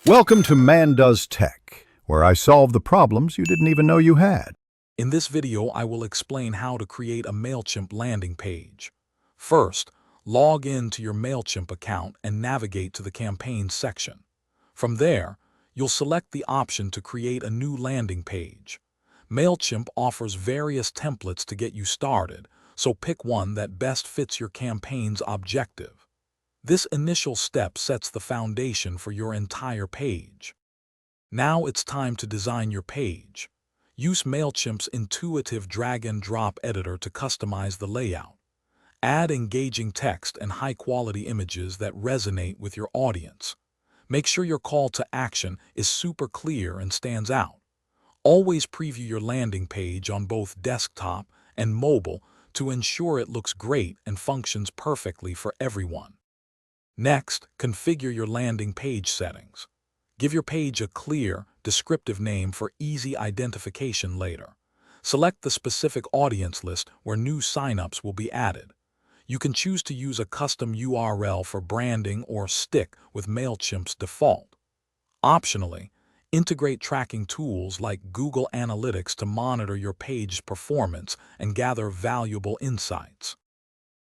Welcome to Man Does Tech, where I solve the problems you didn't even know you had. In this video, I will explain how to create a Mailchimp landing page. First, log in to your Mailchimp account and navigate to the Campaigns section. From there, you'll select the option to create a new landing page. Mailchimp offers various templates to get you started, so pick one that best fits your campaign's objective. This initial step sets the foundation for your entire page. Now it's time to design your page. Use Mailchimp's intuitive drag-and-drop editor to customize the layout. Add engaging text and high-quality images that resonate with your audience. Make sure your call to action is super clear and stands out. Always preview your landing page on both desktop and mobile to ensure it looks great and functions perfectly for everyone. Next, configure your landing page settings. Give your page a clear, descriptive name for easy identification later. Select the specific audience list where new signups will be added. You can choose to use a custom URL for branding or stick with Mailchimp's default. Optionally, integrate tracking tools like Google Analytics to monitor your page's performance and gather valuable insights.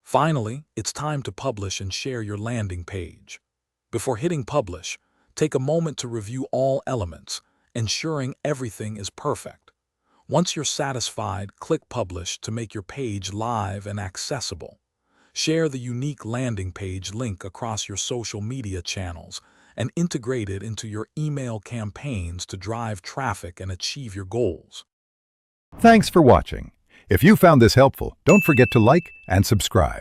Finally, it's time to publish and share your landing page. Before hitting publish, take a moment to review all elements, ensuring everything is perfect. Once you're satisfied, click Publish to make your page live and accessible. Share the unique landing page link across your social media channels and integrate it into your email campaigns to drive traffic and achieve your goals. Thanks for watching. If you found this helpful, don't forget to like and subscribe.